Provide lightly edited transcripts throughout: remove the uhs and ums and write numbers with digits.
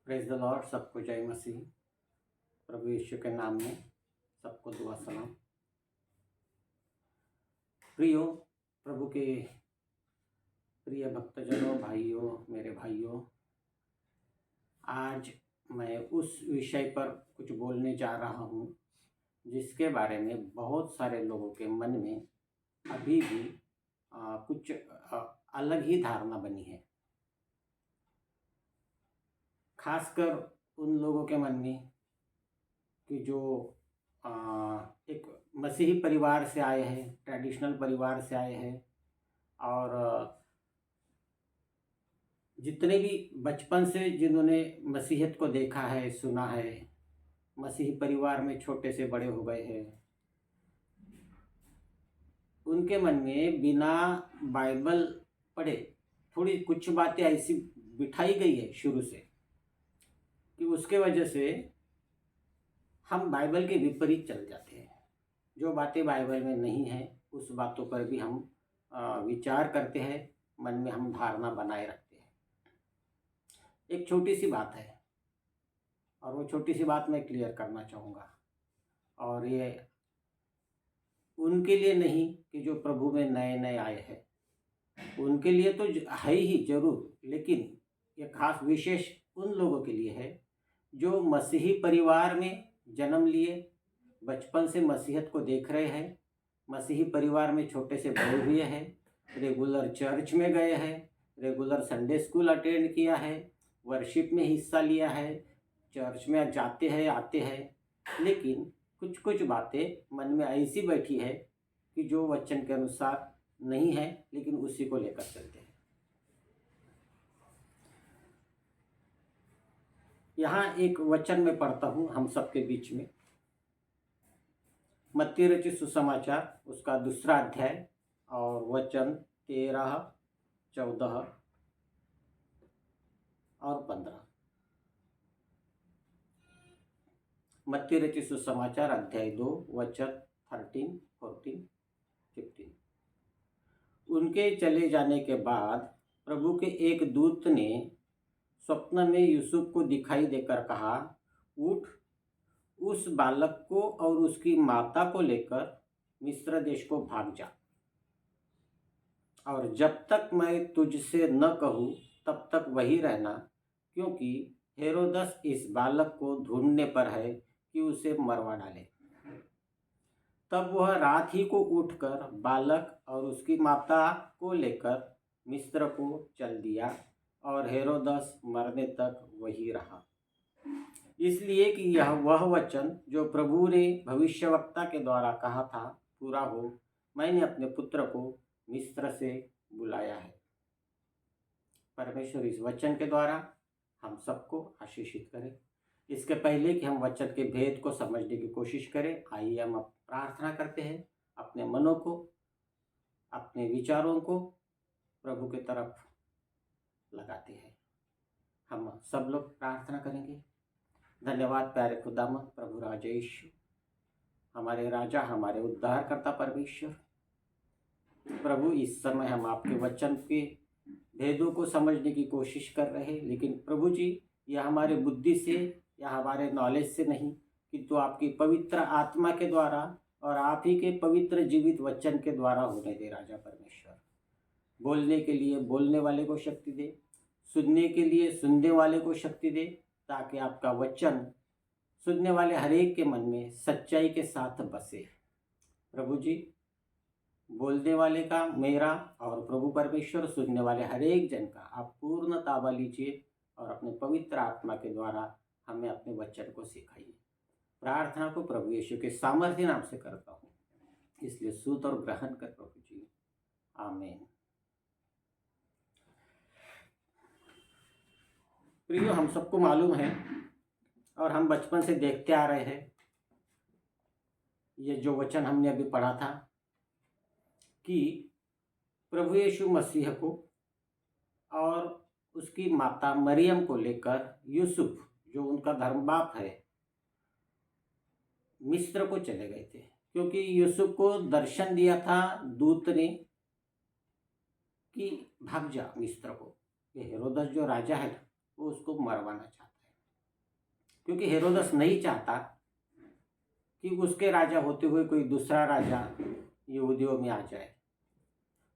Praise the Lord. सबको जय मसीह। प्रभु यीशु के नाम में सबको दुआ सलाम। प्रियो, प्रभु के प्रिय भक्तजनों, भाइयों, मेरे भाइयों, आज मैं उस विषय पर कुछ बोलने जा रहा हूँ जिसके बारे में बहुत सारे लोगों के मन में अभी भी कुछ अलग ही धारणा बनी है। खासकर उन लोगों के मन में कि जो एक मसीही परिवार से आए हैं, ट्रेडिशनल परिवार से आए हैं, और जितने भी बचपन से जिन्होंने मसीहत को देखा है, सुना है, मसीही परिवार में छोटे से बड़े हो गए हैं, उनके मन में बिना बाइबल पढ़े थोड़ी कुछ बातें ऐसी बिठाई गई है शुरू से कि उसके वजह से हम बाइबल के विपरीत चल जाते हैं। जो बातें बाइबल में नहीं है उस बातों पर भी हम विचार करते हैं, मन में हम धारणा बनाए रखते हैं। एक छोटी सी बात है और वो छोटी सी बात मैं क्लियर करना चाहूँगा, और ये उनके लिए नहीं कि जो प्रभु में नए नए आए हैं, उनके लिए तो है ही ज़रूर, लेकिन ये खास विशेष उन लोगों के लिए है जो मसीही परिवार में जन्म लिए, बचपन से मसीहत को देख रहे हैं, मसीही परिवार में छोटे से बड़े हुए हैं, रेगुलर चर्च में गए हैं, रेगुलर संडे स्कूल अटेंड किया है, वर्शिप में हिस्सा लिया है, चर्च में जाते हैं, आते हैं, लेकिन कुछ कुछ बातें मन में ऐसी बैठी है कि जो वचन के अनुसार नहीं है, लेकिन उसी को लेकर चलते हैं। यहाँ एक वचन में पढ़ता हूँ हम सबके बीच में, मत्ती रचित सुसमाचार उसका 2 अध्याय और वचन 13, 14 और 15। मत्ती रचित सुसमाचार अध्याय 2 वचन 13, 14, 15। उनके चले जाने के बाद प्रभु के एक दूत ने स्वप्न में यूसुफ को दिखाई देकर कहा, उठ, उस बालक को और उसकी माता को लेकर मिस्र देश को भाग जा, और जब तक मैं तुझसे न कहूँ तब तक वही रहना, क्योंकि हेरोदस इस बालक को ढूंढने पर है कि उसे मरवा डाले। तब वह रात ही को उठकर बालक और उसकी माता को लेकर मिस्र को चल दिया, और हेरोदस मरने तक वही रहा, इसलिए कि यह वह वचन जो प्रभु ने भविष्यवक्ता के द्वारा कहा था पूरा हो, मैंने अपने पुत्र को मिस्र से बुलाया है। परमेश्वर इस वचन के द्वारा हम सबको आशीषित करें। इसके पहले कि हम वचन के भेद को समझने की कोशिश करें, आइए हम प्रार्थना करते हैं, अपने मनों को, अपने विचारों को प्रभु की तरफ लगाते हैं। हम सब लोग प्रार्थना करेंगे। धन्यवाद प्यारे खुदावंद प्रभु राजा यीशु, हमारे राजा, हमारे उद्धारकर्ता परमेश्वर। प्रभु, इस समय हम आपके वचन के भेदों को समझने की कोशिश कर रहे हैं, लेकिन प्रभु जी, यह हमारे बुद्धि से या हमारे नॉलेज से नहीं, किंतु आपकी पवित्र आत्मा के द्वारा और आप ही के पवित्र जीवित वचन के द्वारा होने दे राजा परमेश्वर। बोलने के लिए बोलने वाले को शक्ति दे, सुनने के लिए सुनने वाले को शक्ति दे, ताकि आपका वचन सुनने वाले हर एक के मन में सच्चाई के साथ बसे। प्रभु जी, बोलने वाले का, मेरा और प्रभु परमेश्वर सुनने वाले हर एक जन का आप पूर्ण ताबा लीजिए और अपने पवित्र आत्मा के द्वारा हमें अपने वचन को सिखाइए। प्रार्थना को प्रभु यीशु के सामर्थ्य नाम से करता हूँ, इसलिए सुत और ग्रहण कर प्रभु जी, आमीन। प्रियो, हम सबको मालूम है और हम बचपन से देखते आ रहे हैं, ये जो वचन हमने अभी पढ़ा था कि प्रभु यीशु मसीह को और उसकी माता मरियम को लेकर यूसुफ, जो उनका धर्म बाप है, मिस्र को चले गए थे, क्योंकि यूसुफ को दर्शन दिया था दूत ने कि भाग जा मिस्र को। ये हेरोदस जो राजा है वो उसको मरवाना चाहता है। क्योंकि हेरोदस नहीं चाहता कि उसके राजा होते हुए कोई दूसरा राजा यहूदियों में आ जाए,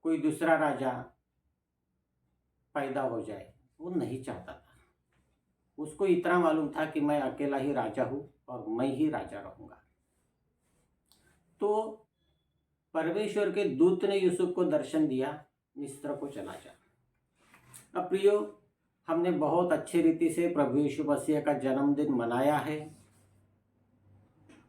कोई दूसरा राजा पैदा हो जाए। वो नहीं चाहता था। उसको इतना मालूम था कि मैं अकेला ही राजा हूँ और मैं ही राजा रहूँगा। तो परमेश्वर के दूत ने यूसुफ को दर्शन दिया, मिस्र को चला जा। अब प्रियो, हमने बहुत अच्छी रीति से प्रभु यीशु मसीह का जन्मदिन मनाया है।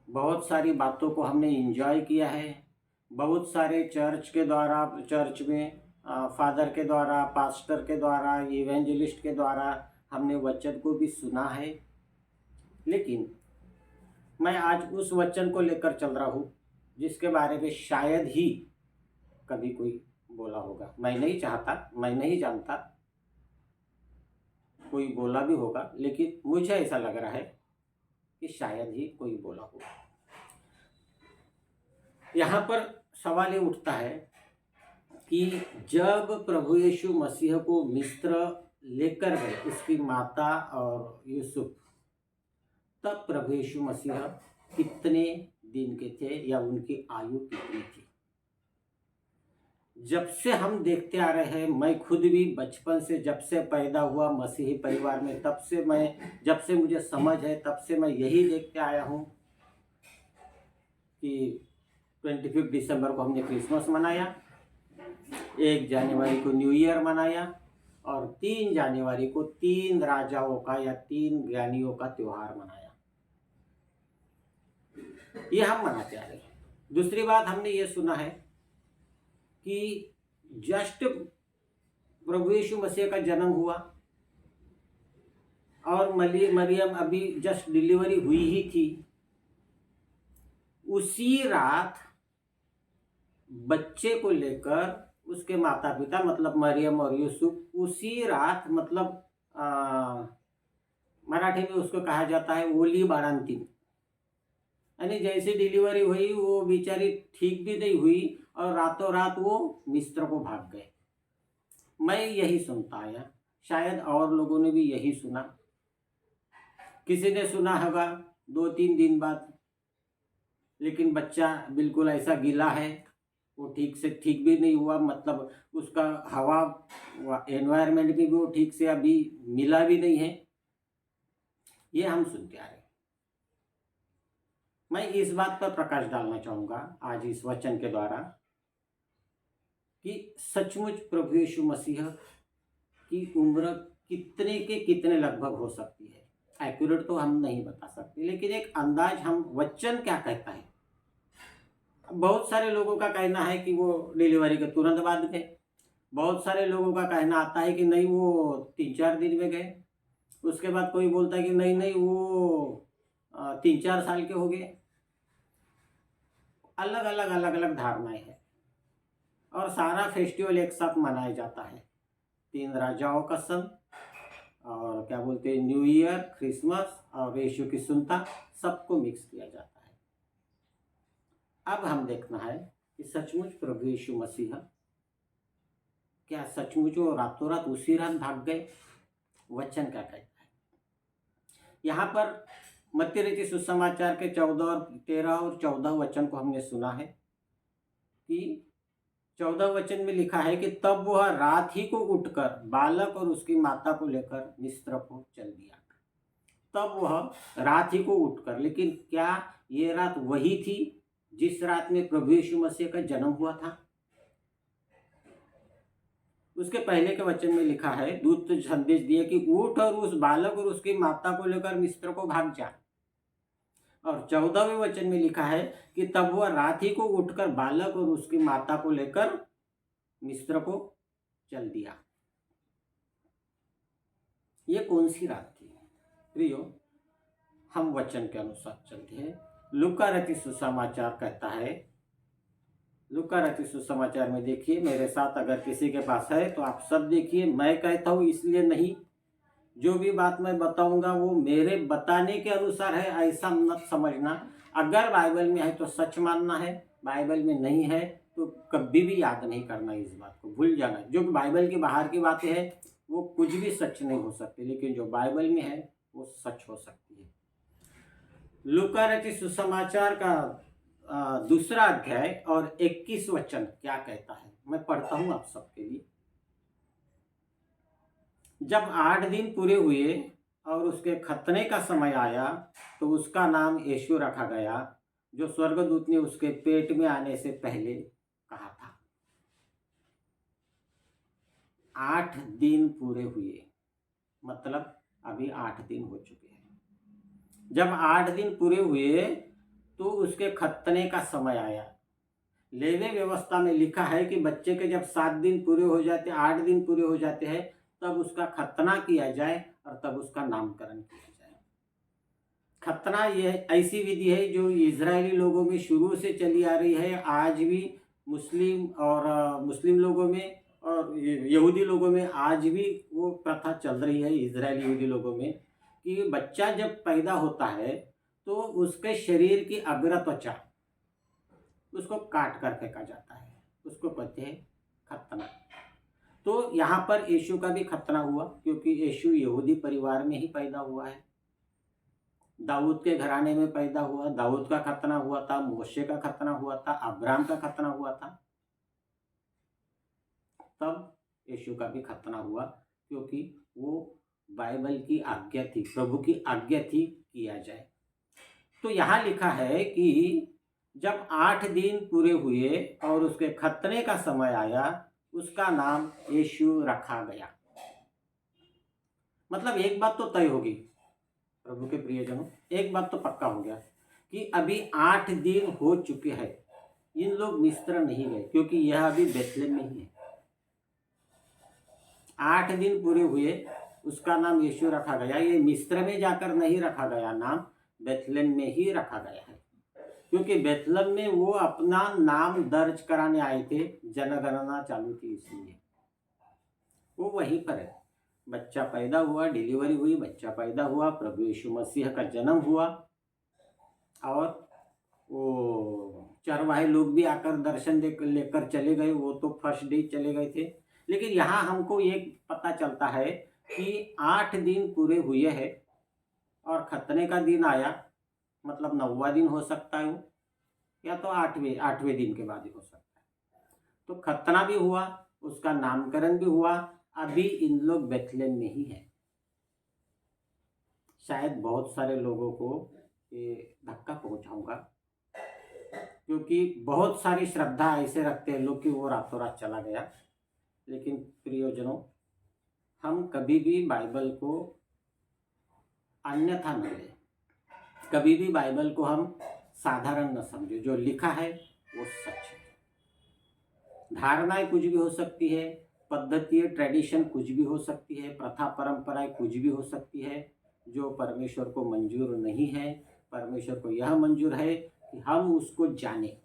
बहुत सारी बातों को हमने एंजॉय किया है। बहुत सारे चर्च में फादर के द्वारा, पास्टर के द्वारा, इवेंजलिस्ट के द्वारा हमने वचन को भी सुना है। लेकिन मैं आज उस वचन को लेकर चल रहा हूँ जिसके बारे में शायद ही कभी कोई बोला होगा। मैं नहीं चाहता, मैं नहीं जानता कोई बोला भी होगा, लेकिन मुझे ऐसा लग रहा है कि शायद ही कोई बोला होगा। यहाँ पर सवाल ये उठता है कि जब प्रभु यीशु मसीह को मिस्र लेकर गए उसकी माता और यूसुफ, तब प्रभु यीशु मसीह कितने दिन के थे या उनकी आयु कितनी थी? जब से हम देखते आ रहे हैं, मैं खुद भी बचपन से, जब से पैदा हुआ मसीही परिवार में, तब से जब से मुझे समझ है, तब से मैं यही देखते आया हूँ कि 25 दिसंबर को हमने क्रिसमस मनाया, 1 जनवरी को न्यू ईयर मनाया और 3 जनवरी को 3 राजाओं का या 3 ज्ञानियों का त्योहार मनाया। ये हम मनाते आ रहे हैं। दूसरी बात, हमने ये सुना है कि जस्ट प्रभु यीशु मसीह का जन्म हुआ और मरियम अभी जस्ट डिलीवरी हुई ही थी, उसी रात बच्चे को लेकर उसके माता पिता मतलब मरियम और यूसुफ उसी रात, मतलब मराठी में उसको कहा जाता है ओली बारांती, यानी जैसे डिलीवरी हुई वो बेचारी ठीक भी नहीं हुई और रातों रात वो मिस्र को भाग गए। मैं यही सुनता आया, शायद और लोगों ने भी यही सुना। किसी ने सुना होगा 2-3 दिन बाद, लेकिन बच्चा बिल्कुल ऐसा गीला है, वो ठीक से ठीक भी नहीं हुआ, मतलब उसका हवा एनवायरनमेंट में भी वो ठीक से अभी मिला भी नहीं है। ये हम सुनते आ रहे हैं। मैं इस बात पर प्रकाश डालना चाहूँगा आज इस वचन के द्वारा कि सचमुच प्रभु यीशु मसीह की उम्र कितने के कितने लगभग हो सकती है। एक्यूरेट तो हम नहीं बता सकते, लेकिन एक अंदाज, हम वचन क्या कहता है। बहुत सारे लोगों का कहना है कि वो डिलीवरी के तुरंत बाद गए। बहुत सारे लोगों का कहना आता है कि नहीं वो 3-4 दिन में गए। उसके बाद कोई बोलता है कि नहीं वो 3-4 साल के हो गए। अलग अलग धारणाएं हैं और सारा फेस्टिवल एक साथ मनाया जाता है। 3 राजाओं का सन और क्या बोलते हैं न्यू ईयर, क्रिसमस और यीशु की सुनता, सबको मिक्स किया जाता है। अब हम देखना है कि सचमुच प्रभु यीशु मसीह क्या सचमुच वो रातों रात उसी रात भाग गए? वचन क्या कहता है? यहाँ पर मत्ती रचित सुसमाचार के 13 और 14 वचन को हमने सुना है कि 14 वचन में लिखा है कि तब वह रात ही को उठकर बालक और उसकी माता को लेकर मिस्र को चल दिया। तब वह रात ही को उठकर, लेकिन क्या ये रात वही थी जिस रात में प्रभु यीशु मसीह का जन्म हुआ था? उसके पहले के वचन में लिखा है, दूत संदेश दिए कि उठ और उस बालक और उसकी माता को लेकर मिस्र को भाग जा। और 14वें वचन में लिखा है कि तब वह रात ही को उठकर बालक और उसकी माता को लेकर मिस्र को चल दिया। ये कौन सी रात थी प्रियो? हम वचन के अनुसार चलते हैं। लूका रचित सुसमाचार कहता है, लूका रचित सुसमाचार में देखिए मेरे साथ, अगर किसी के पास है तो आप सब देखिए। मैं कहता हूँ इसलिए नहीं, जो भी बात मैं बताऊंगा वो मेरे बताने के अनुसार है, ऐसा मत समझना। अगर बाइबल में है तो सच मानना है, बाइबल में नहीं है तो कभी भी याद नहीं करना, इस बात को भूल जाना। जो बाइबल के बाहर की बातें हैं वो कुछ भी सच नहीं हो सकती, लेकिन जो बाइबल में है वो सच हो सकती है। लूका रचित सुसमाचार का दूसरा अध्याय और 21 वचन क्या कहता है, मैं पढ़ता हूं आप सबके लिए। जब 8 दिन पूरे हुए और उसके खतने का समय आया तो उसका नाम यीशु रखा गया, जो स्वर्गदूत ने उसके पेट में आने से पहले कहा था। 8 दिन पूरे हुए मतलब अभी 8 दिन हो चुके हैं। जब 8 दिन पूरे हुए तो उसके खतने का समय आया। लेवी व्यवस्था में लिखा है कि बच्चे के जब 7 दिन पूरे हो जाते, 8 दिन पूरे हो जाते हैं, तब उसका खतना किया जाए और तब उसका नामकरण किया जाए। खतना ये ऐसी विधि है जो इजरायली लोगों में शुरू से चली आ रही है, आज भी मुस्लिम लोगों में और यहूदी लोगों में आज भी वो प्रथा चल रही है, इजरायली यहूदी लोगों में, कि बच्चा जब पैदा होता है तो उसके शरीर की अग्र त्वचा उसको काट कर फेंका जाता है, उसको कहते हैं खतना। तो यहाँ पर यीशु का भी खतना हुआ, क्योंकि यीशु यहूदी परिवार में ही पैदा हुआ है, दाऊद के घराने में पैदा हुआ। दाऊद का खतना हुआ था, मोशे का खतना हुआ था, अब्राहम का खतना हुआ था, तब यीशु का भी खतना हुआ, क्योंकि वो बाइबल की आज्ञा थी, प्रभु की आज्ञा थी किया जाए। तो यहाँ लिखा है कि जब 8 दिन पूरे हुए और उसके खतने का समय आया, उसका नाम यीशु रखा गया। मतलब एक बात तो तय होगी प्रभु के प्रियजनों, एक बात तो पक्का हो गया कि अभी 8 दिन हो चुके हैं, इन लोग मिस्र नहीं गए, क्योंकि यह अभी बेथलेम में ही है। 8 दिन पूरे हुए, उसका नाम यीशु रखा गया। ये मिस्र में जाकर नहीं रखा गया, नाम बेथलेम में ही रखा गया है, क्योंकि बेथलेम में वो अपना नाम दर्ज कराने आए थे, जनगणना चालू थी, इसलिए वो वहीं पर है। बच्चा पैदा हुआ, डिलीवरी हुई, बच्चा पैदा हुआ, प्रभु यीशु मसीह का जन्म हुआ, और वो चरवाहे लोग भी आकर दर्शन लेकर चले गए, वो तो फर्स्ट डे चले गए थे। लेकिन यहाँ हमको ये पता चलता है कि 8 दिन पूरे हुए हैं और खतने का दिन आया, मतलब 9वां दिन हो सकता है या तो 8वें दिन के बाद ही हो सकता है। तो खतना भी हुआ, उसका नामकरण भी हुआ, अभी इन लोग बेथलेम में ही है। शायद बहुत सारे लोगों को ये धक्का पहुंचाऊंगा, क्योंकि बहुत सारी श्रद्धा ऐसे रखते हैं लोग कि वो रातों रात चला गया। लेकिन प्रियजनों, हम कभी भी बाइबल को अन्यथा न लें, कभी भी बाइबल को हम साधारण न समझे। जो लिखा है वो सच है। धारणाएं कुछ भी हो सकती है, पद्धति ट्रेडिशन कुछ भी हो सकती है, प्रथा परंपराएं कुछ भी हो सकती है। जो परमेश्वर को मंजूर नहीं है, परमेश्वर को यह मंजूर है कि हम उसको जानें।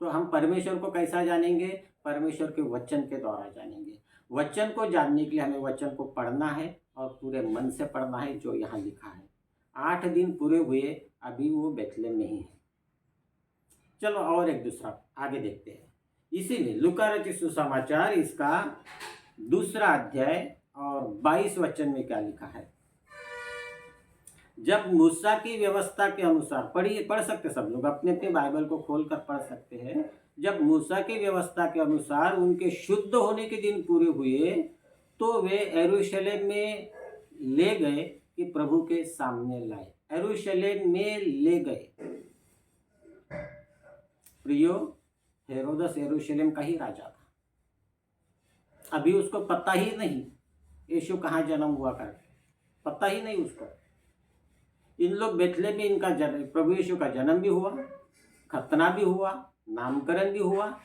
तो हम परमेश्वर को कैसा जानेंगे? परमेश्वर के वचन के द्वारा जानेंगे। वचन को जानने के लिए हमें वचन को पढ़ना है और पूरे मन से पढ़ना है, जो यहाँ लिखा है। 8 दिन पूरे हुए, अभी वो बेथलेम में ही है। चलो और एक दूसरा आगे देखते हैं। इसीलिए लूका रचित सुसमाचार इसका दूसरा अध्याय और 22 वचन में क्या लिखा है। जब मूसा की व्यवस्था के अनुसार, पढ़ सकते सब लोग, अपने अपने बाइबल को खोलकर पढ़ सकते हैं। जब मूसा की व्यवस्था के अनुसार उनके शुद्ध होने के दिन पूरे हुए, तो वे यरूशलेम में ले गए कि प्रभु के सामने लाए। यरूशलेम में ले गए। प्रियो, हेरोदस यरूशलेम का ही राजा था। अभी उसको पता ही नहीं यीशु कहाँ जन्म हुआ करके, पता ही नहीं उसको। इन लोग बेथलेम में इनका जन्म, प्रभु यीशु का जन्म भी हुआ, खतना भी हुआ, नामकरण भी हुआ,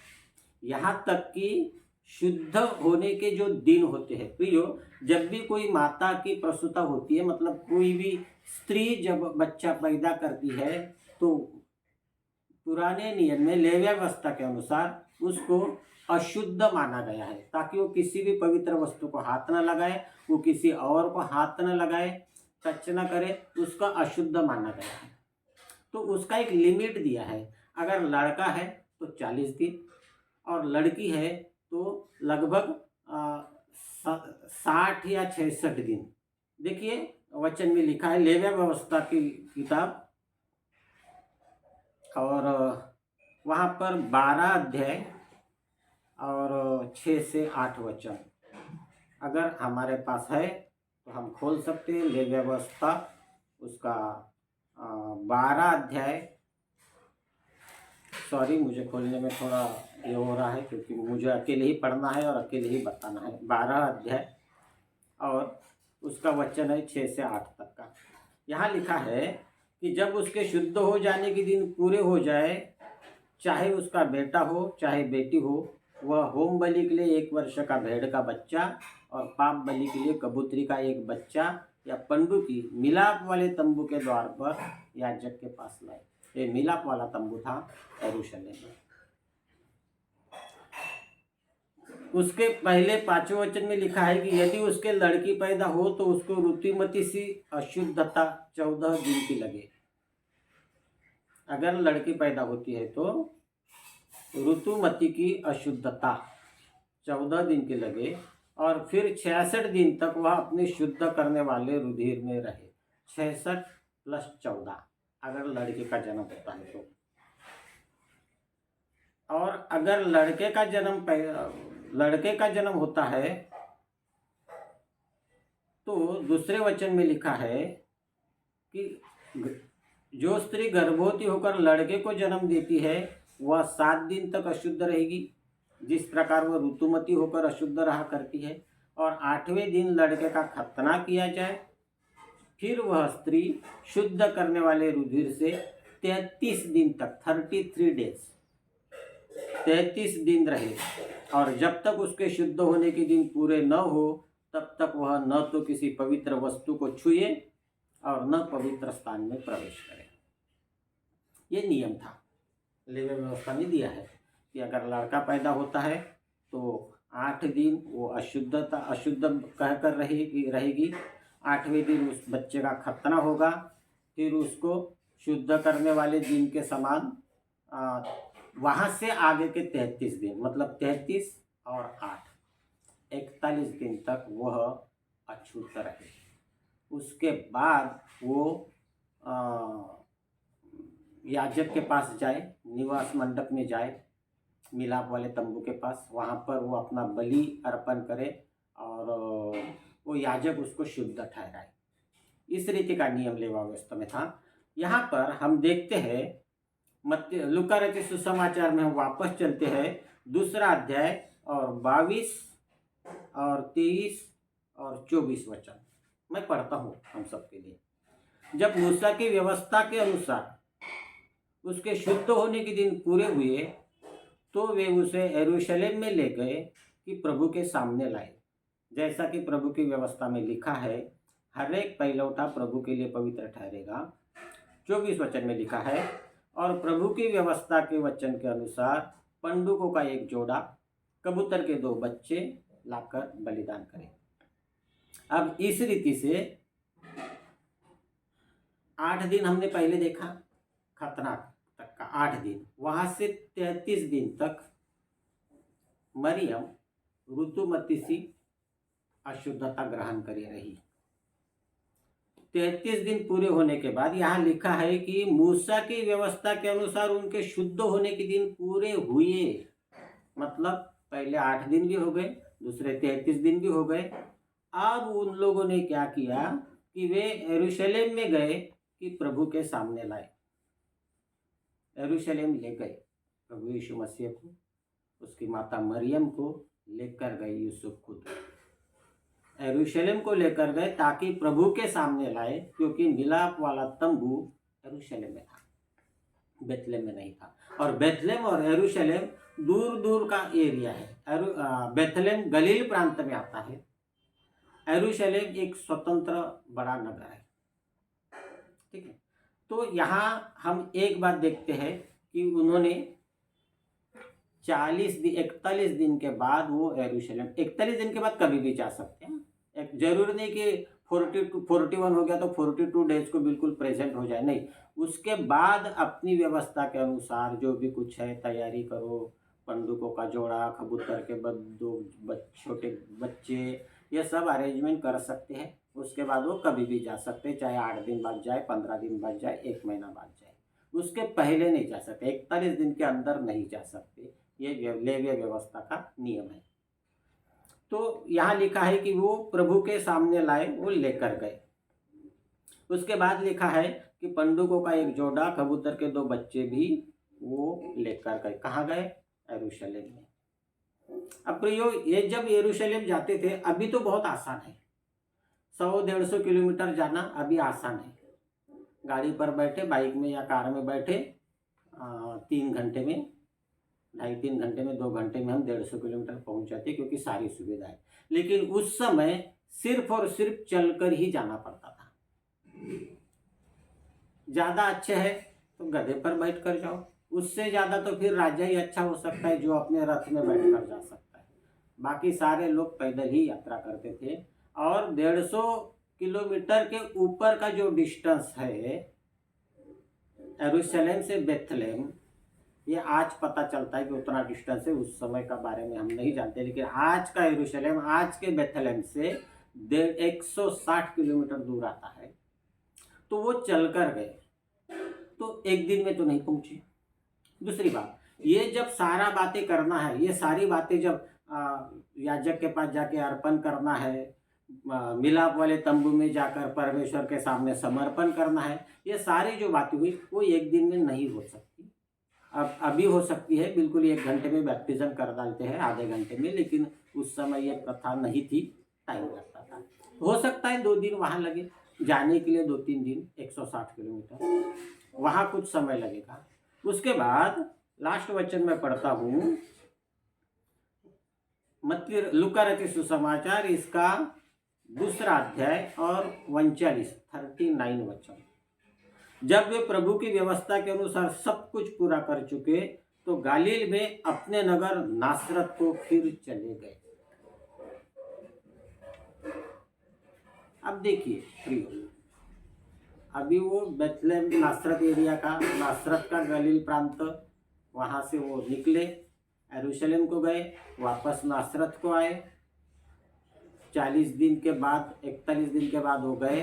यहाँ तक कि शुद्ध होने के जो दिन होते हैं। प्रियो, जब भी कोई माता की प्रसूता होती है, मतलब कोई भी स्त्री जब बच्चा पैदा करती है, तो पुराने नियम में लेव्य व्यवस्था के अनुसार उसको अशुद्ध माना गया है, ताकि वो किसी भी पवित्र वस्तु को हाथ न लगाए, वो किसी और को हाथ न लगाए, टच न करे, उसका अशुद्ध माना गया है। तो उसका एक लिमिट दिया है। अगर लड़का है तो 40 दिन और लड़की है तो लगभग 60 या 66 दिन। देखिए वचन में लिखा है, लेव्य व्यवस्था की किताब और वहाँ पर 12 अध्याय और 6 से 8 वचन अगर हमारे पास है तो हम खोल सकते हैं। ले व्यवस्था उसका 12 अध्याय, सॉरी मुझे खोलने में थोड़ा ये हो रहा है क्योंकि मुझे अकेले ही पढ़ना है और अकेले ही बताना है। 12 अध्याय और उसका वचन है 6 से 8 तक का। यहाँ लिखा है कि जब उसके शुद्ध हो जाने के दिन पूरे हो जाए, चाहे उसका बेटा हो चाहे बेटी हो, वह होम बलि के लिए 1 वर्ष का भेड़ का बच्चा और पाप बलि के लिए कबूतरी का एक बच्चा या पंडु की मिलाप वाले तंबू के द्वार पर याजक के पास लाए। ये मिलाप वाला तंबू था यरूशलेम में। उसके पहले 5वें वचन में लिखा है कि यदि उसके लड़की पैदा हो तो उसको ऋतुमती सी अशुद्धता 14 दिन की लगे। अगर लड़की पैदा होती है तो ऋतुमती की अशुद्धता 14 दिन की लगे और फिर 66 दिन तक वह अपने शुद्ध करने वाले रुधिर में रहे। 66 + 14 अगर लड़के का जन्म होता है तो। और अगर लड़के का जन्म होता है तो दूसरे वचन में लिखा है कि जो स्त्री गर्भवती होकर लड़के को जन्म देती है वह 7 दिन तक अशुद्ध रहेगी, जिस प्रकार वह ऋतुमती होकर अशुद्ध रहा करती है। और 8वें दिन लड़के का खतना किया जाए, फिर वह स्त्री शुद्ध करने वाले रुधिर से 33 दिन तक 33 डेज 33 दिन रहे। और जब तक उसके शुद्ध होने के दिन पूरे न हो तब तक वह न तो किसी पवित्र वस्तु को छुए और न पवित्र स्थान में प्रवेश करे। ये नियम था, लेवी व्यवस्था में दिया है कि अगर लड़का पैदा होता है तो 8 दिन वो अशुद्ध कहकर रहेगी। 8वें दिन उस बच्चे का खतना होगा, फिर उसको शुद्ध करने वाले दिन के समान वहाँ से आगे के 33 दिन मतलब 33 और 8 41 दिन तक वह अछूत रहे। उसके बाद वो याजक के पास जाए, निवास मंडप में जाए, मिलाप वाले तंबू के पास, वहाँ पर वो अपना बलि अर्पण करे और वो याजक उसको शुद्ध ठहराए। इस रीति का नियम लेवा व्यवस्था में था। यहाँ पर हम देखते हैं लूका रचित सुसमाचार में हम वापस चलते हैं 2 अध्याय और 22 और 23 और 24 वचन मैं पढ़ता हूँ हम सबके लिए। जब मूसा की व्यवस्था के अनुसार उसके शुद्ध होने के दिन पूरे हुए तो वे उसे यरूशलेम में ले गए कि प्रभु के सामने लाए, जैसा कि प्रभु की व्यवस्था में लिखा है, हर एक पहिलौठा प्रभु के लिए पवित्र ठहरेगा। 24 वचन में लिखा है, और प्रभु की व्यवस्था के वचन के अनुसार पंडुकों का एक जोड़ा, कबूतर के 2 बच्चे लाकर बलिदान करें। अब इस रीति से 8 दिन हमने पहले देखा, खतना तक का 8 दिन, वहां से 33 दिन तक मरियम ऋतुमती सी अशुद्धता ग्रहण करी रही। 33 दिन पूरे होने के बाद यहाँ लिखा है कि मूसा की व्यवस्था के अनुसार उनके शुद्ध होने के दिन पूरे हुए, मतलब पहले 8 दिन भी हो गए, दूसरे 33 दिन भी हो गए। अब उन लोगों ने क्या किया कि वे यरूशलेम में गए कि प्रभु के सामने लाए। यरूशलेम ले गए प्रभु यीशु मसीह को, उसकी माता मरियम को लेकर गए यूसुफ खुद यरूशलेम को लेकर गए ताकि प्रभु के सामने लाए, क्योंकि मिलाप वाला तंबू यरूशलेम में था, बेथलेम में नहीं था। और बेथलेम और यरूशलेम दूर दूर का एरिया है। बेथलेम गलील प्रांत में आता है, यरूशलेम एक स्वतंत्र बड़ा नगर है। ठीक है, तो यहाँ हम एक बात देखते हैं कि उन्होंने 41 दिन के बाद वो यरूशलेम, 41 दिन के बाद कभी भी जा सकते हैं। एक जरूरी नहीं कि 41 हो गया तो 42 डेज को बिल्कुल प्रेजेंट हो जाए, नहीं, उसके बाद अपनी व्यवस्था के अनुसार जो भी कुछ है तैयारी करो, पंडुकों का जोड़ा, कबूतर के 2 छोटे बच्चे, ये सब अरेंजमेंट कर सकते हैं। उसके बाद वो कभी भी जा सकते हैं, चाहे 8 दिन बाद जाए, 15 दिन बाद जाए, 1 महीना बाद जाए। उसके पहले नहीं जा सकते, 41 दिन के अंदर नहीं जा सकते। ये लेव्य व्यवस्था का नियम है। तो यहाँ लिखा है कि वो प्रभु के सामने लाए, वो लेकर गए। उसके बाद लिखा है कि पंडुकों का एक जोड़ा, कबूतर के 2 बच्चे भी वो लेकर गए। कहाँ गए? यरूशलेम में। अब प्रियो, ये जब यरूशलेम जाते थे, अभी तो बहुत आसान है, 100-150 किलोमीटर जाना अभी आसान है। गाड़ी पर बैठे, बाइक में या कार में बैठे 3 घंटे में, 2.5-3 घंटे में, 2 घंटे में हम 150 किलोमीटर पहुंच जाते, क्योंकि सारी सुविधा है। लेकिन उस समय सिर्फ और सिर्फ चलकर ही जाना पड़ता था। ज़्यादा अच्छे है तो गधे पर बैठ कर जाओ, उससे ज़्यादा तो फिर राजा ही अच्छा हो सकता है, जो अपने रथ में बैठ कर जा सकता है। बाकी सारे लोग पैदल ही यात्रा करते थे। और 150 किलोमीटर के ऊपर का जो डिस्टेंस है यरूशलेम से बेथलेम, ये आज पता चलता है कि उतना डिस्टेंस है, उस समय का बारे में हम नहीं जानते। लेकिन आज का यरूशलेम, आज के बेथलेम से 160 किलोमीटर दूर आता है। तो वो चल कर गए, तो एक दिन में तो नहीं पहुंचे। दूसरी बात, ये जब सारा बातें करना है, ये सारी बातें जब याजक के पास जाके अर्पण करना है, मिलाप वाले तंबू में जाकर परमेश्वर के सामने समर्पण करना है, ये सारी जो बातें हुई वो एक दिन में नहीं हो सकती। अब अभी हो सकती है, बिल्कुल 1 घंटे में बैप्टिज्म कर डालते हैं, आधे घंटे में, लेकिन उस समय ये प्रथा नहीं थी, टाइम लगता था। हो सकता है 2 दिन वहाँ लगे, जाने के लिए 2-3 दिन, 160 किलोमीटर, वहाँ कुछ समय लगेगा। उसके बाद लास्ट वचन में पढ़ता हूँ, मत्ती लूका रचित सुसमाचार, इसका 2 अध्याय और 39 वचन। जब वे प्रभु की व्यवस्था के अनुसार सब कुछ पूरा कर चुके, तो गालील में अपने नगर नासरत को फिर चले गए। अब देखिए प्रियो, अभी वो बेथलेहम नासरत एरिया का, नासरत का गलील प्रांत, वहाँ से वो निकले, यरूशलेम को गए, वापस नासरत को आए। 40 दिन के बाद, 41 दिन के बाद हो गए।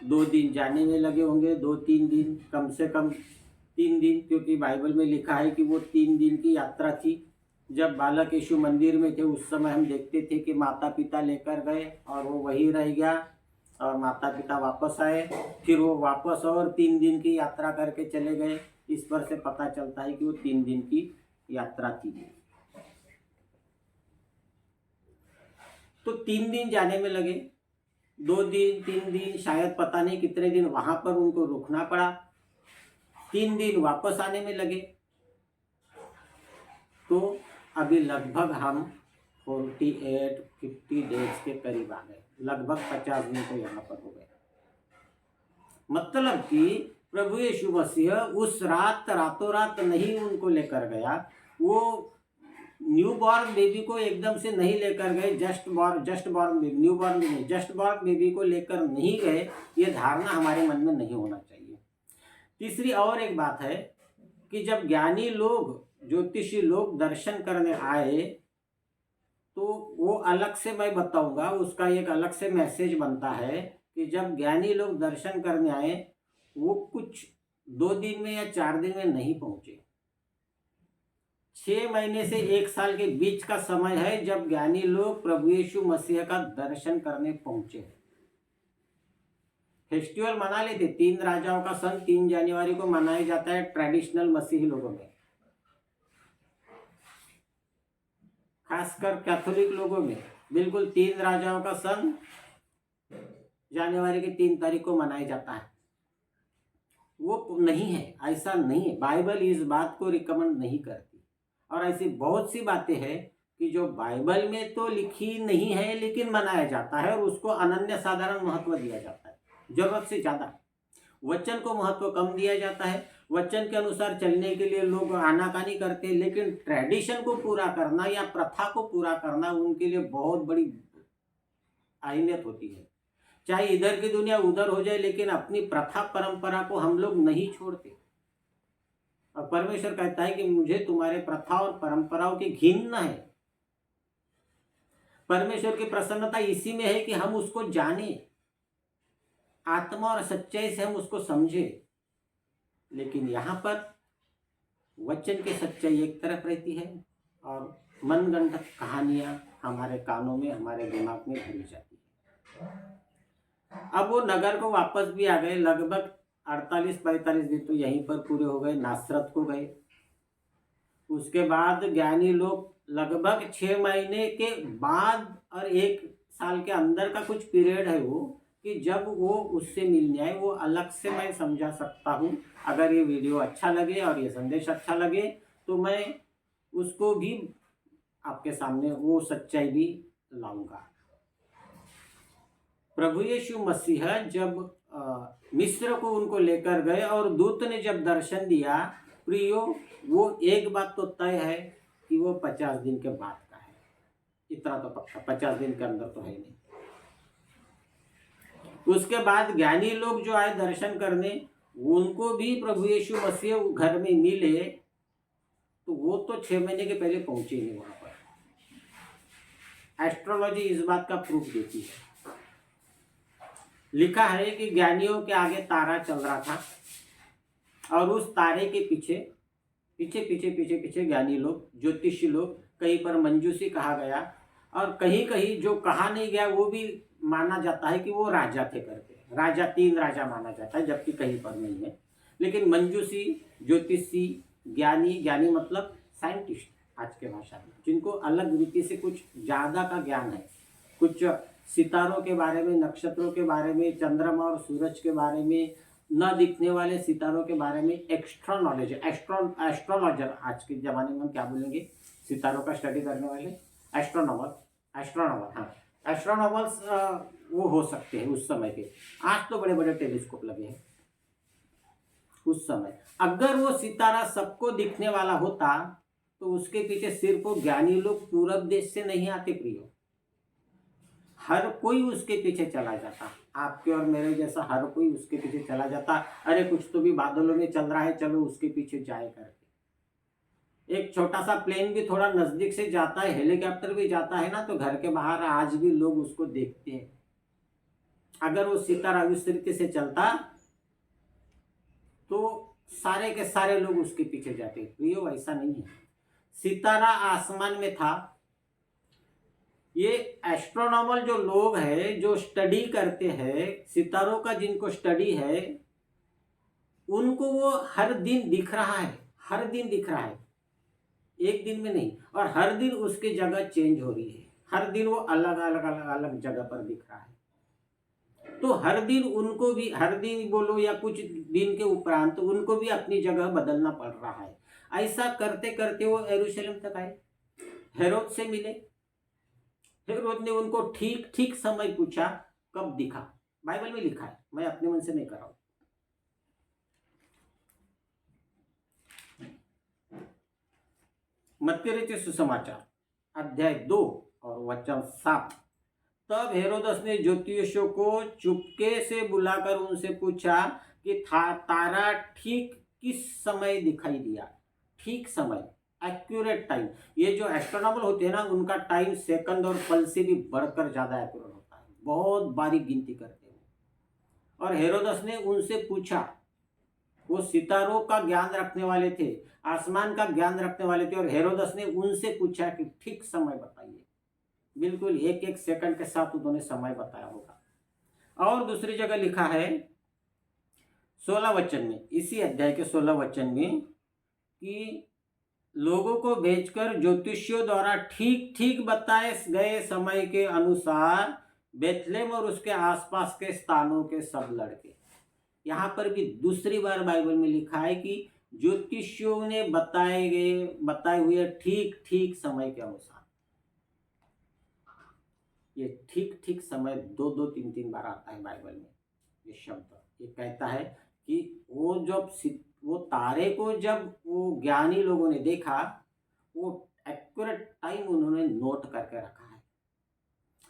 2 दिन जाने में लगे होंगे, 2-3 दिन, कम से कम 3 दिन, क्योंकि बाइबल में लिखा है कि वो 3 दिन की यात्रा थी। जब बालक यीशु मंदिर में थे, उस समय हम देखते थे कि माता पिता लेकर गए और वो वहीं रह गया, और माता पिता वापस आए, फिर वो वापस और 3 दिन की यात्रा करके चले गए। इस पर से पता चलता है कि वो 3 दिन की यात्रा थी। तो 3 दिन जाने में लगे, 2 दिन, 3 दिन, शायद पता नहीं कितने दिन वहां पर उनको रुकना पड़ा, 3 दिन वापस आने में लगे। तो अभी लगभग हम 48-50 डेज के करीब आ गए, लगभग 50 दिन तो यहाँ पर हो गए। मतलब कि प्रभु यीशु मसीह उस रात रातों रात नहीं उनको लेकर गया। वो न्यू बॉर्न बेबी को एकदम से नहीं लेकर गए, just born baby, new born baby, just born baby को लेकर नहीं गए, ये धारणा हमारे मन में नहीं होना चाहिए। तीसरी और एक बात है कि जब ज्ञानी लोग, ज्योतिषी लोग दर्शन करने आए, तो वो अलग से मैं बताऊंगा, उसका एक अलग से मैसेज बनता है कि जब ज्ञानी लोग दर्शन करने आए, वो कुछ 2 दिन में या 4 दिन में नहीं पहुंचे। 6 महीने से 1 साल के बीच का समय है जब ज्ञानी लोग प्रभु यीशु मसीह का दर्शन करने पहुंचे। फेस्टिवल मना लेते, 3 राजाओं का सन 3 जनवरी को मनाया जाता है ट्रेडिशनल मसीही लोगों में, खासकर कैथोलिक लोगों में बिल्कुल 3 राजाओं का सन जनवरी की 3 तारीख को मनाया जाता है। वो नहीं है, ऐसा नहीं है, बाइबल इस बात को रिकमेंड नहीं करती। और ऐसी बहुत सी बातें हैं कि जो बाइबल में तो लिखी नहीं है लेकिन मनाया जाता है, और उसको अनन्य साधारण महत्व दिया जाता है, जरूरत से ज्यादा। वचन को महत्व कम दिया जाता है, वचन के अनुसार चलने के लिए लोग आनाकानी करते हैं, लेकिन ट्रेडिशन को पूरा करना या प्रथा को पूरा करना उनके लिए बहुत बड़ी अहमियत होती है। चाहे इधर की दुनिया उधर हो जाए, लेकिन अपनी प्रथा परंपरा को हम लोग नहीं छोड़ते। और परमेश्वर कहता है कि मुझे तुम्हारे प्रथा और परंपराओं की घिन है। परमेश्वर की प्रसन्नता इसी में है कि हम उसको जाने, आत्मा और सच्चाई से हम उसको समझे। लेकिन यहाँ पर वचन की सच्चाई एक तरफ रहती है और मनगढ़ंत कहानियाँ हमारे कानों में, हमारे दिमाग में भरी जाती है। अब वो नगर को वापस भी आ गए, लगभग 48-45 दिन तो यहीं पर पूरे हो गए, नासरत को गए। उसके बाद ज्ञानी लोग लगभग 6 महीने के बाद और 1 साल के अंदर का कुछ पीरियड है वो, कि जब वो उससे मिलने आए, वो अलग से मैं समझा सकता हूँ। अगर ये वीडियो अच्छा लगे और ये संदेश अच्छा लगे तो मैं उसको भी आपके सामने वो सच्चाई भी लाऊंगा। प्रभु यीशु मसीह जब मिस्र को उनको लेकर गए और दूत ने जब दर्शन दिया, प्रियो, वो एक बात तो तय है कि वो 50 दिन के बाद का है। इतना तो पक्का, 50 दिन के अंदर तो है नहीं। उसके बाद ज्ञानी लोग जो आए दर्शन करने, उनको भी प्रभु यीशु मसीह घर में मिले, तो वो तो 6 महीने के पहले पहुंचे नहीं वहां पर। एस्ट्रोलॉजी इस बात का प्रूफ देती है। लिखा है कि ज्ञानियों के आगे तारा चल रहा था और उस तारे के पीछे पीछे पीछे पीछे पीछे ज्ञानी लोग, ज्योतिषी लोग, कहीं पर मंजूसी कहा गया और कहीं कहीं जो कहा नहीं गया वो भी माना जाता है कि वो राजा थे करके। राजा, 3 राजा माना जाता है, जबकि कहीं पर नहीं है। लेकिन मंजूसी, ज्योतिषी, ज्ञानी, ज्ञानी मतलब साइंटिस्ट आज के भाषा में, जिनको अलग रीति से कुछ ज़्यादा का ज्ञान है, कुछ सितारों के बारे में, नक्षत्रों के बारे में, चंद्रमा और सूरज के बारे में, न दिखने वाले सितारों के बारे में एक्स्ट्रा नॉलेज है। एस्ट्रोलॉजर आज के ज़माने में हम क्या बोलेंगे, सितारों का स्टडी करने वाले, एस्ट्रोनॉमर। हाँ, एस्ट्रोनॉमर्स वो हो सकते हैं उस समय के। आज तो बड़े बड़े टेलीस्कोप लगे हैं। उस समय अगर वो सितारा सबको दिखने वाला होता तो उसके पीछे सिर्फ वो ज्ञानी लोग पूरब देश से नहीं आते प्रियो, हर कोई उसके पीछे चला जाता। आपके और मेरे जैसा हर कोई उसके पीछे चला जाता। अरे कुछ तो भी बादलों में चल रहा है, चलो उसके पीछे जाए करके। एक छोटा सा प्लेन भी थोड़ा नजदीक से जाता है, हेलीकॉप्टर भी जाता है ना, तो घर के बाहर आज भी लोग उसको देखते हैं। अगर वो सितारा उस तरीके से चलता तो सारे के सारे लोग उसके पीछे जाते। प्रियो, ऐसा नहीं है। सितारा आसमान में था। ये एस्ट्रोनॉमर जो लोग हैं, जो स्टडी करते हैं सितारों का, जिनको स्टडी है, उनको वो हर दिन दिख रहा है, हर दिन दिख रहा है, एक दिन में नहीं। और हर दिन उसकी जगह चेंज हो रही है, हर दिन वो अलग अलग अलग अलग जगह पर दिख रहा है। तो हर दिन उनको भी, हर दिन बोलो या कुछ दिन के उपरांत, उनको भी अपनी जगह बदलना पड़ रहा है। ऐसा करते करते वो यरूशलेम तक आए, हेरोद से मिले। हेरोद ने उनको ठीक ठीक समय पूछा, कब दिखा। बाइबल में लिखा है, मैं अपने मन से नहीं कर रहा हूं। मत्ती रचित सुसमाचार अध्याय 2 और वचन 7। तब हेरोदस ने ज्योतिषियों को चुपके से बुलाकर उनसे पूछा कि तारा ठीक किस समय दिखाई दिया। ठीक समय, एक्यूरेट टाइम। ये जो एस्ट्रोनॉमर होते हैं ना, उनका टाइम सेकंड और पल से भी बढ़कर ज्यादा एक्यूरेट होता है, बहुत बारीक गिनती करते हैं। और हेरोदस ने उनसे पूछा, वो सितारों का ज्ञान रखने वाले थे, आसमान का ज्ञान रखने वाले थे, और हेरोदस ने उनसे पूछा कि ठीक समय बताइए। बिल्कुल एक एक सेकंड के साथ उन्होंने समय बताया होगा। और दूसरी जगह लिखा है 16 वचन में, इसी अध्याय के 16 वचन में, कि लोगों को भेजकर ज्योतिषियों द्वारा ठीक ठीक बताए गए समय के अनुसार बेथलेम और उसके आसपास के स्थानों के सब लड़के। यहाँ पर भी दूसरी बार बाइबल में लिखा है कि ज्योतिषियों ने बताए हुए ठीक ठीक समय के अनुसार। ये ठीक ठीक समय 2-2, 3-3 बार आता है बाइबल में ये शब्द। ये कहता है कि वो तारे को जब वो ज्ञानी लोगों ने देखा, वो एक्यूरेट टाइम उन्होंने नोट करके रखा है।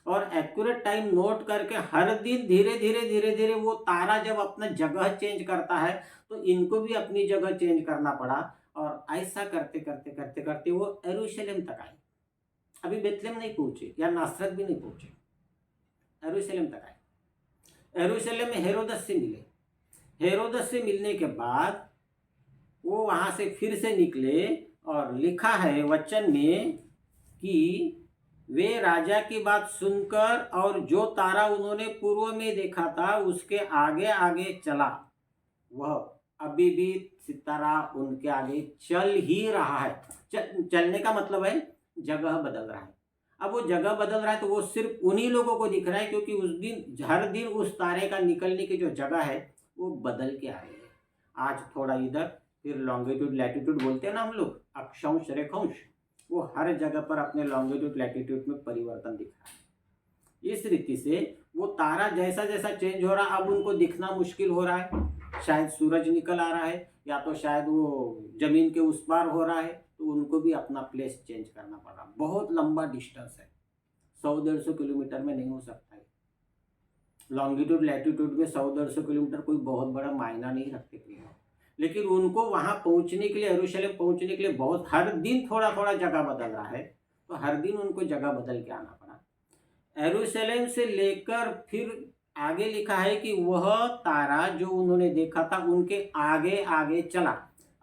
और एक्यूरेट टाइम नोट करके हर दिन धीरे धीरे वो तारा जब अपना जगह चेंज करता है, तो इनको भी अपनी जगह चेंज करना पड़ा। और ऐसा करते करते करते करते वो यरूशलेम तक आए। अभी बेथलेम नहीं पहुंचे या नासरत भी नहीं पहुंचे, यरूशलेम तक आए। यरूशलेम में हेरोदस से मिले। हेरोदस से मिलने के बाद वो वहाँ से फिर से निकले और लिखा है वचन में कि वे राजा की बात सुनकर और जो तारा उन्होंने पूर्व में देखा था उसके आगे आगे चला। वह अभी भी सितारा उनके आगे चल ही रहा है। चलने का मतलब है जगह बदल रहा है। अब वो जगह बदल रहा है तो वो सिर्फ उन्हीं लोगों को दिख रहा है, क्योंकि उस दिन हर दिन उस तारे का निकलने की जो जगह है वो बदल के आ रही है। आज थोड़ा इधर, फिर लॉन्गिट्यूड लैटिट्यूड बोलते हैं ना हम लोग, अक्षांश रेखांश, वो हर जगह पर अपने लॉन्गिट्यूड लैटिट्यूड में परिवर्तन दिख रहा है। इस रीति से वो तारा जैसा जैसा चेंज हो रहा, अब उनको दिखना मुश्किल हो रहा है। शायद सूरज निकल आ रहा है, या तो शायद वो जमीन के उस पार हो रहा है, तो उनको भी अपना प्लेस चेंज करना पड़ रहा। बहुत लंबा डिस्टेंस है, 100-150 किलोमीटर में नहीं हो सकता है। लॉन्गिट्यूड लैटिट्यूड में 100-150 किलोमीटर कोई बहुत बड़ा मायना नहीं रखते थे, लेकिन उनको वहां पहुंचने के लिए, यरूशलेम पहुंचने के लिए बहुत, हर दिन थोड़ा थोड़ा जगह बदल रहा है, तो हर दिन उनको जगह बदल के आना पड़ा। यरूशलेम से लेकर फिर आगे लिखा है कि वह तारा जो उन्होंने देखा था उनके आगे आगे चला।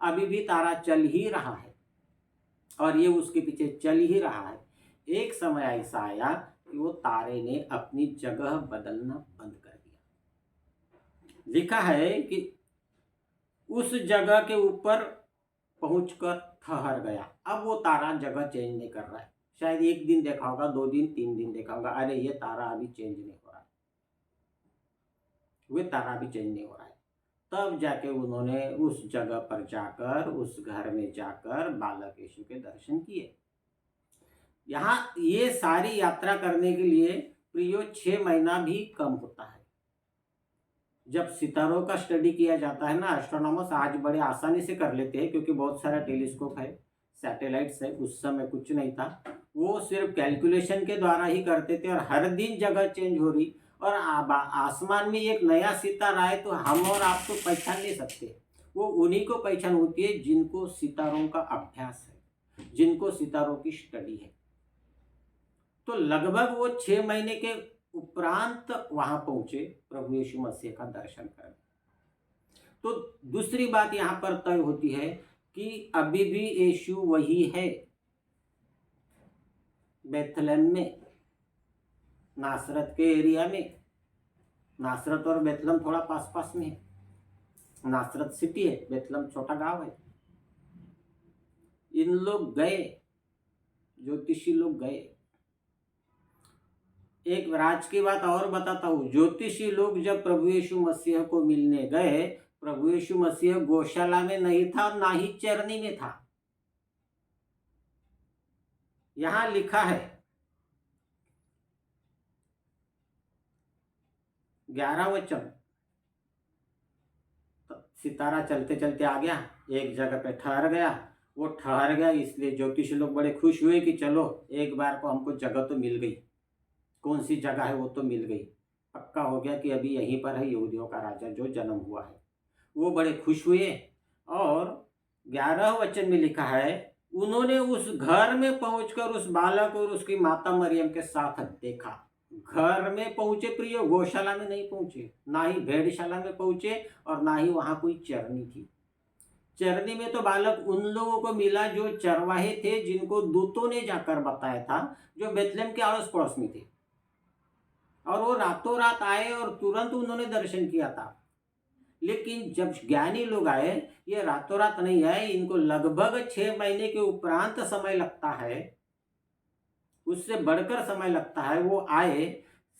अभी भी तारा चल ही रहा है और ये उसके पीछे चल ही रहा है। एक समय ऐसा आया कि वो तारे ने अपनी जगह बदलना बंद कर दिया। लिखा है कि उस जगह के ऊपर पहुंचकर ठहर गया। अब वो तारा जगह चेंज नहीं कर रहा है। शायद एक दिन देखा होगा, 2 दिन 3 दिन देखा होगा, अरे ये तारा अभी चेंज नहीं हो रहा है, वे तारा भी चेंज नहीं हो रहा है। तब जाके उन्होंने उस जगह पर जाकर, उस घर में जाकर बालक यीशु के दर्शन किए। यहाँ ये सारी यात्रा करने के लिए प्रियो 6 महीना भी कम होता है। जब सितारों का स्टडी किया जाता है ना, एस्ट्रोनॉमर्स आज बड़े आसानी से कर लेते हैं, क्योंकि बहुत सारा टेलीस्कोप है, सैटेलाइट्स है। उस समय कुछ नहीं था, वो सिर्फ कैलकुलेशन के द्वारा ही करते थे। और हर दिन जगह चेंज हो रही, और आसमान में एक नया सितारा है, तो हम और आप तो पहचान नहीं सकते। वो उन्हीं को पहचान होती है जिनको सितारों का अभ्यास है, जिनको सितारों की स्टडी है। तो लगभग वो 6 महीने के उपरांत वहां पहुंचे प्रभु यीशु मसीह का दर्शन करने। तो दूसरी बात यहां पर तय होती है कि अभी भी यीशु वही है। बेथलेहम में, नासरत के एरिया में, नासरत और बेथलेहम थोड़ा पास पास में है। नासरत सिटी है, बेथलेहम छोटा गांव है। इन लोग गए, ज्योतिषी लोग गए। एक राज की बात और बताता हूँ, ज्योतिषी लोग जब प्रभु यीशु मसीह को मिलने गए, प्रभु यीशु मसीह गौशाला में नहीं था, ना ही चरनी में था। यहां लिखा है 11 वचन, सितारा चलते चलते आ गया, एक जगह पे ठहर गया। वो ठहर गया इसलिए ज्योतिषी लोग बड़े खुश हुए कि चलो एक बार को हमको जगह तो मिल गई। कौन सी जगह है? वो तो मिल गई, पक्का हो गया कि अभी यहीं पर है यहूदियों का राजा जो जन्म हुआ है। वो बड़े खुश हुए। और 11 वचन में लिखा है, उन्होंने उस घर में पहुंचकर उस बालक और उसकी माता मरियम के साथ देखा। घर में पहुंचे प्रिय, गौशाला में नहीं पहुंचे, ना ही भेड़शाला में पहुंचे, और ना ही वहां कोई चरनी थी। चरनी में तो बालक उन लोगों को मिला जो चरवाहे थे, जिनको दूतों ने जाकर बताया था, जो बेथलेहम के आड़ोस पड़ोस में थे। और वो रातों रात आए और तुरंत उन्होंने दर्शन किया था। लेकिन जब ज्ञानी लोग आए, ये रातों रात नहीं आए, इनको लगभग 6 महीने के उपरांत समय लगता है, उससे बढ़कर समय लगता है। वो आए,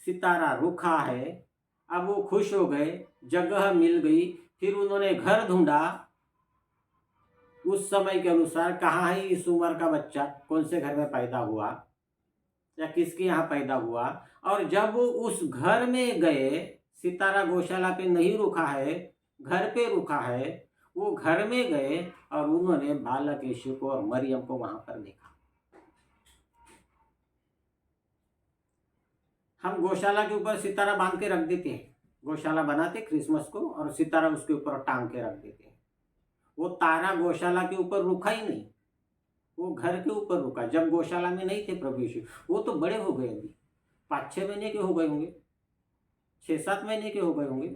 सितारा रुका है, अब वो खुश हो गए, जगह मिल गई। फिर उन्होंने घर ढूंढा, उस समय के अनुसार कहाँ है इस उम्र का बच्चा, कौन से घर में पैदा हुआ या किसके यहाँ पैदा हुआ। और जब वो उस घर में गए, सितारा गौशाला पे नहीं रुका है, घर पे रुका है, वो घर में गए और उन्होंने बालक यीशु को और मरियम को वहां पर देखा। हम गौशाला के ऊपर सितारा बांध के रख देते हैं, गौशाला बनाते क्रिसमस को, और सितारा उसके ऊपर टांग के रख देते हैं। वो तारा गौशाला के ऊपर रुका ही नहीं, वो घर के ऊपर रुका। जब गौशाला में नहीं थे प्रभु यीशु, वो तो बड़े हो गए, अभी 5-6 महीने के हो गए होंगे, 6-7 महीने के हो गए होंगे,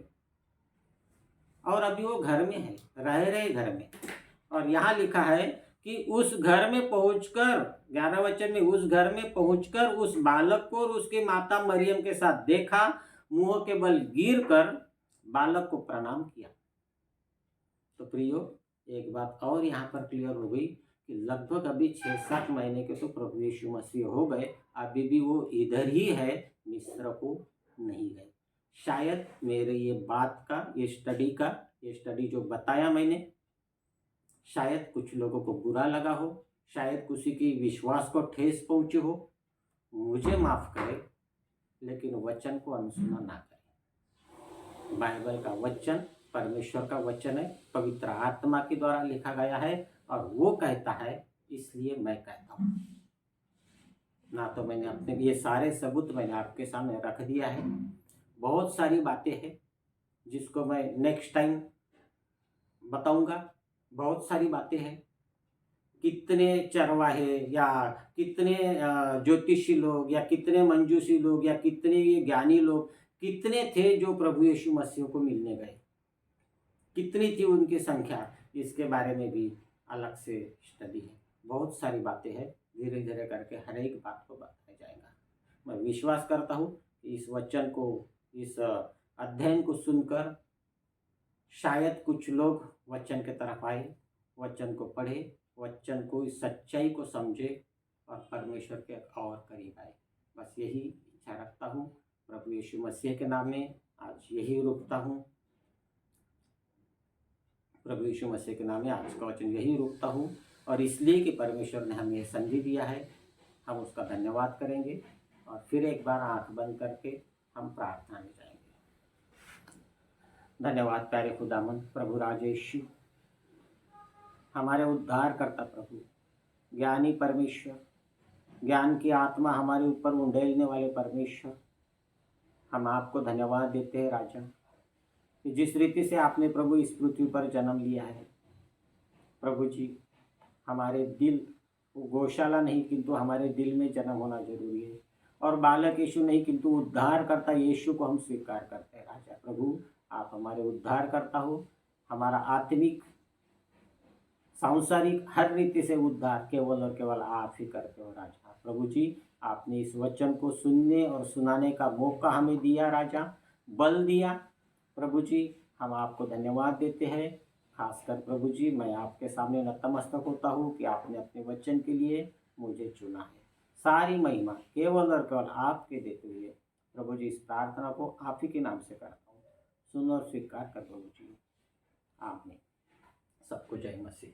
और अभी वो घर में है, रह रहे घर में। और यहाँ लिखा है कि उस घर में पहुंचकर, 11 वचन में, उस घर में पहुंचकर उस बालक को और उसकी माता मरियम के साथ देखा, मुंह के बल गिरकर बालक को प्रणाम किया। तो प्रियो, एक बात और यहाँ पर क्लियर हो गई कि लगभग अभी 6-7 महीने के तो प्रभु यीशु मसीह हो गए, अभी भी वो इधर ही है, मिस्र को नहीं गए। शायद मेरे ये बात का, ये स्टडी जो बताया मैंने, शायद कुछ लोगों को बुरा लगा हो, शायद किसी की विश्वास को ठेस पहुंची हो, मुझे माफ करे, लेकिन वचन को अनसुना ना करें। बाइबल का वचन परमेश्वर का वचन है, पवित्र आत्मा के द्वारा लिखा गया है, और वो कहता है, इसलिए मैं कहता हूँ। ना तो मैंने अपने ये सारे सबूत मैंने आपके सामने रख दिया है। बहुत सारी बातें हैं जिसको मैं नेक्स्ट टाइम बताऊंगा। बहुत सारी बातें हैं, कितने चरवाहे या कितने ज्योतिषी लोग या कितने मंजूसी लोग या कितने ये ज्ञानी लोग कितने थे जो प्रभु यीशु मसीह को मिलने गए, कितनी थी उनकी संख्या, इसके बारे में भी अलग से स्टडी है। बहुत सारी बातें हैं, धीरे धीरे करके हर एक बात को बताया जाएगा। मैं विश्वास करता हूँ कि इस वचन को, इस अध्ययन को सुनकर शायद कुछ लोग वचन के तरफ आए, वचन को पढ़े, वचन को, इस सच्चाई को समझे और परमेश्वर के और करीब आए। बस यही इच्छा रखता हूँ। प्रभु यीशु मसीह के नाम में आज यही रुकता हूँ। प्रभु यीशु मसीह के नाम में आज का वचन यही रोकता हूँ, और इसलिए कि परमेश्वर ने हमें संधि दिया है, हम उसका धन्यवाद करेंगे। और फिर एक बार आंख बंद करके हम प्रार्थना में जाएंगे। धन्यवाद प्यारे खुदावन, प्रभु राजेश, हमारे उद्धार करता प्रभु, ज्ञानी परमेश्वर, ज्ञान की आत्मा हमारे ऊपर उंडेलने वाले परमेश्वर, हम आपको धन्यवाद देते हैं राजा, कि जिस रीति से आपने प्रभु इस पृथ्वी पर जन्म लिया है प्रभु जी, हमारे दिल, वो गौशाला नहीं किंतु हमारे दिल में जन्म होना जरूरी है। और बालक यीशु नहीं किंतु उद्धार करता यीशु को हम स्वीकार करते हैं राजा। प्रभु आप हमारे उद्धार करता हो, हमारा आत्मिक, सांसारिक हर रीति से उद्धार केवल और केवल आप ही करते हो राजा। प्रभु जी आपने इस वचन को सुनने और सुनाने का मौका हमें दिया राजा, बल दिया प्रभु जी, हम आपको धन्यवाद देते हैं। खासकर प्रभु जी मैं आपके सामने नतमस्तक होता हूँ कि आपने अपने वचन के लिए मुझे चुना है। सारी महिमा केवल और केवल आपके देते हुए प्रभु जी इस प्रार्थना को आप ही के नाम से करता हूँ। सुन और स्वीकार कर प्रभु जी, आमीन। सबको जय मसीह।